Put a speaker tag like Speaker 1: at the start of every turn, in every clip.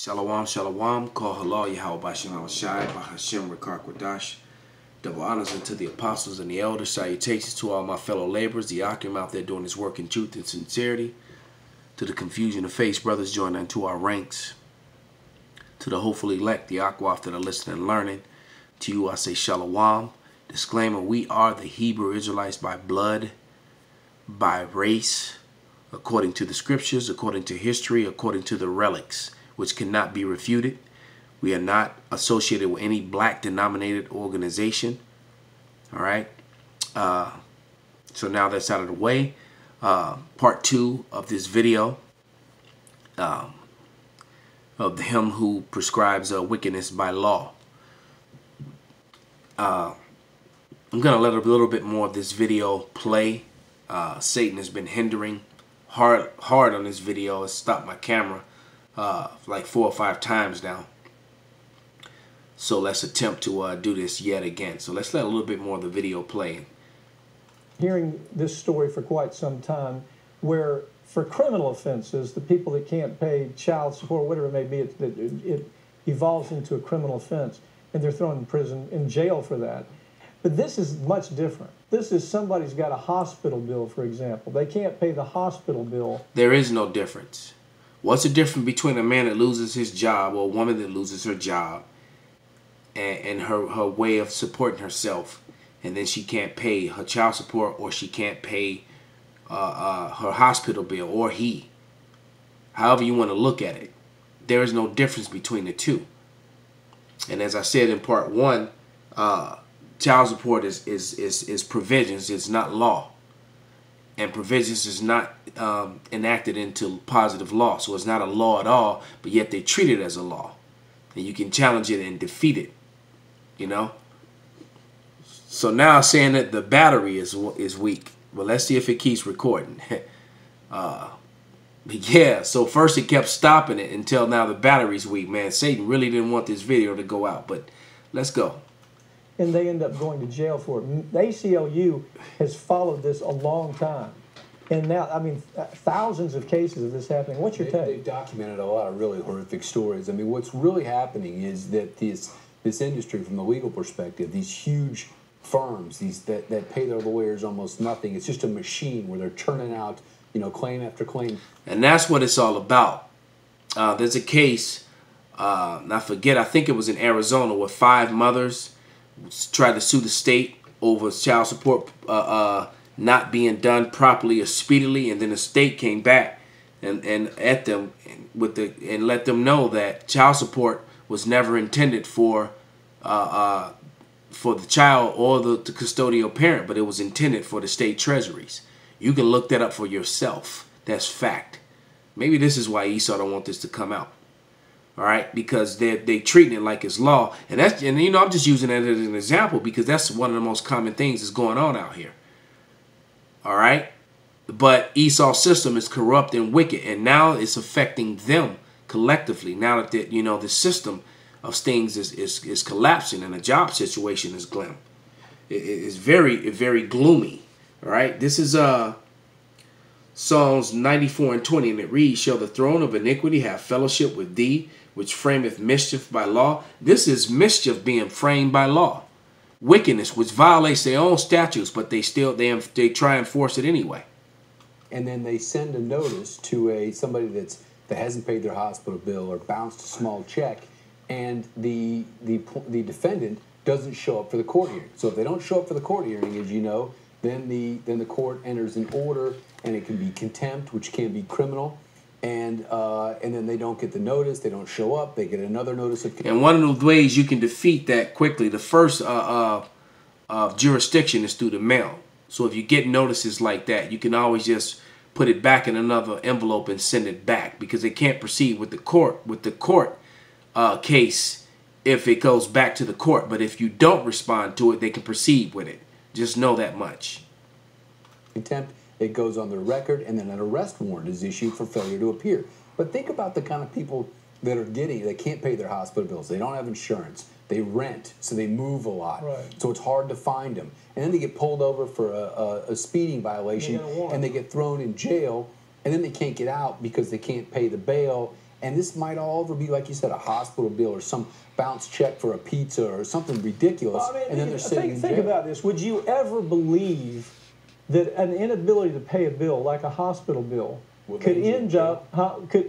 Speaker 1: Shalom, shalom, call halal Yahweh Bashem Shai, Bahashem Rekar Kwadash. Double honors unto the apostles and the elders. Salutations to all my fellow laborers, the Akim out there doing his work in truth and sincerity. To the confusion of face brothers joining unto our ranks. To the hopefully elect, the Akwaf that are listening and learning. To you I say shalom. Disclaimer, we are the Hebrew Israelites by blood, by race, according to the scriptures, according to history, according to the relics, which cannot be refuted. We are not associated with any black denominated organization. All right. So now that's out of the way. Part 2 of this video of him who prescribes wickedness by law. I'm going to let a little bit more of this video play. Satan has been hindering hard on this video. It's stopped my camera like 4 or 5 times now. So let's attempt to do this yet again. So let's let a little bit more of the video play.
Speaker 2: Hearing this story for quite some time, where for criminal offenses, the people that can't pay child support, whatever it may be, it evolves into a criminal offense, and they're thrown in prison, in jail for that. But this is much different. This is somebody's got a hospital bill, for example. They can't pay the hospital bill.
Speaker 1: There is no difference. What's the difference between a man that loses his job or a woman that loses her job and her way of supporting herself, and then she can't pay her child support, or she can't pay her hospital bill, or he? However you want to look at it, there is no difference between the two. And as I said in part 1, child support is provisions, it's not law. And provisions is not enacted into positive law. So it's not a law at all, but yet they treat it as a law. And you can challenge it and defeat it, you know. So now saying that the battery is weak. Well, let's see if it keeps recording. Yeah, so first it kept stopping it until now the battery's weak. Man, Satan really didn't want this video to go out, but let's go.
Speaker 2: And they end up going to jail for it. The ACLU has followed this a long time. And now, I mean, thousands of cases of this happening. What's your take?
Speaker 3: They've documented a lot of really horrific stories. I mean, what's really happening is that this industry, from the legal perspective, these huge firms, that pay their lawyers almost nothing. It's just a machine where they're churning out, you know, claim after claim.
Speaker 1: And that's what it's all about. There's a case, I forget, I think it was in Arizona, where 5 mothers tried to sue the state over child support not being done properly or speedily, and then the state came back and at them and let them know that child support was never intended for the child or the custodial parent, but it was intended for the state treasuries. You can look that up for yourself. That's fact. Maybe this is why Esau don't want this to come out. All right, because they treating it like it's law, and you know, I'm just using that as an example because that's one of the most common things that's going on out here. All right, but Esau's system is corrupt and wicked, and now it's affecting them collectively. Now that you know the system of things is collapsing, and the job situation is glim. It's very gloomy. All right, this is Psalms 94:20, and it reads, "Shall the throne of iniquity have fellowship with thee, which frameth mischief by law?" This is mischief being framed by law. Wickedness, which violates their own statutes, but they try and force it anyway.
Speaker 3: And then they send a notice to somebody that hasn't paid their hospital bill or bounced a small check, and the defendant doesn't show up for the court hearing. So if they don't show up for the court hearing, as you know, then the court enters an order, and it can be contempt, which can be criminal. And then they don't get the notice, they don't show up, they get another notice of contempt.
Speaker 1: And one of the ways you can defeat that quickly, the first jurisdiction is through the mail. So if you get notices like that, you can always just put it back in another envelope and send it back, because they can't proceed with the court case if it goes back to the court. But if you don't respond to it, they can proceed with it. Just know that much.
Speaker 3: Contempt. It goes on their record, and then an arrest warrant is issued for failure to appear. But think about the kind of people that can't pay their hospital bills. They don't have insurance. They rent, so they move a lot.
Speaker 2: Right.
Speaker 3: So it's hard to find them. And then they get pulled over for a speeding violation, and they get thrown in jail, and then they can't get out because they can't pay the bail, And this might all over be, like you said, a hospital bill or some bounce check for a pizza or something ridiculous.
Speaker 2: Well, I mean,
Speaker 3: and then they're sitting in
Speaker 2: think
Speaker 3: jail.
Speaker 2: about this. Would you ever believe that an inability to pay a bill, like a hospital bill, could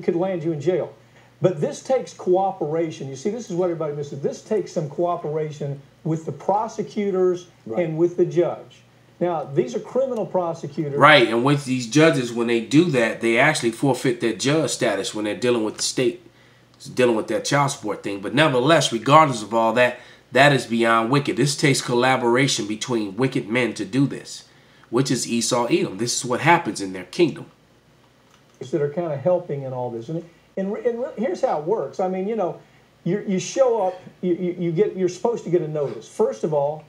Speaker 2: could land you in jail? But this takes cooperation. You see, this is what everybody misses. This takes some cooperation with the prosecutors and with the judge. Now, these are criminal prosecutors.
Speaker 1: Right, and with these judges, when they do that, they actually forfeit their judge status when they're dealing with the state, dealing with that child support thing. But nevertheless, regardless of all that, that is beyond wicked. This takes collaboration between wicked men to do this, which is Esau, Edom. This is what happens in their kingdom.
Speaker 2: That are kind of helping in all this. And here's how it works. I mean, you know, you show up, you're supposed to get a notice. First of all,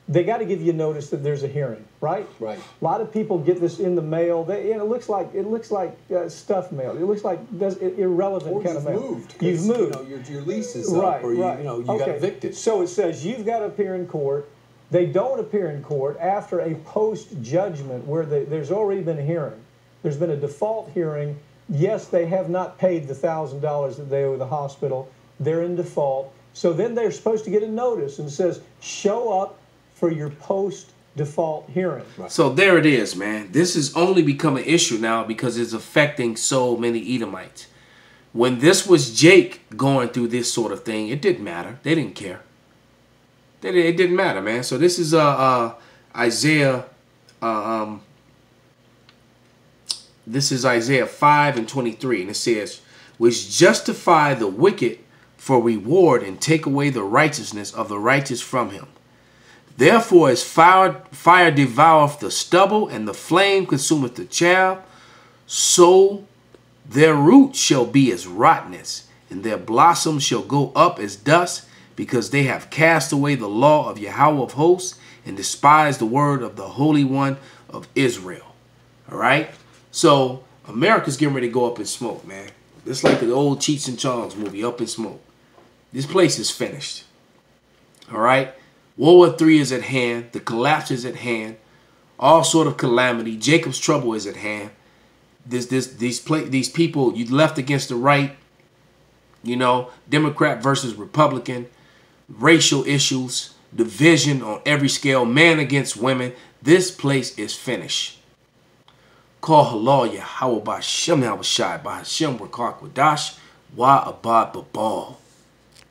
Speaker 2: they got to give you a notice that there's a hearing, right?
Speaker 3: Right.
Speaker 2: A lot of people get this in the mail. It looks like stuff mail. It looks like irrelevant
Speaker 3: or
Speaker 2: kind of mail.
Speaker 3: Moved,
Speaker 2: you've moved.
Speaker 3: You know, your lease is up, or you got evicted.
Speaker 2: So it says you've got to appear in court. They don't appear in court after a post-judgment where there's already been a hearing. There's been a default hearing. Yes, they have not paid the $1,000 that they owe the hospital. They're in default. So then they're supposed to get a notice and it says, show up for your post-default hearing.
Speaker 1: Right. So there it is, man. This has only become an issue now because it's affecting so many Edomites. When this was Jake going through this sort of thing, it didn't matter. They didn't care. It didn't matter, man. So this is Isaiah. This is Isaiah 5:23, and it says, "Which justify the wicked for reward and take away the righteousness of the righteous from him. Therefore as fire devoureth the stubble, and the flame consumeth the chaff, so their root shall be as rottenness, and their blossoms shall go up as dust, because they have cast away the law of Yahweh of hosts, and despised the word of the Holy One of Israel." All right? So America's getting ready to go up in smoke, man. It's like the old Cheech and Chong's movie, Up in Smoke. This place is finished. All right? World War III is at hand. The collapse is at hand. All sort of calamity. Jacob's trouble is at hand. These people, you left against the right, you know, Democrat versus Republican, racial issues, division on every scale, man against women. This place is finished. Call halal Yahweh Ba'Shem Yahweh Shai Ba'Shem Rakak Wadash Wa Abad Babal.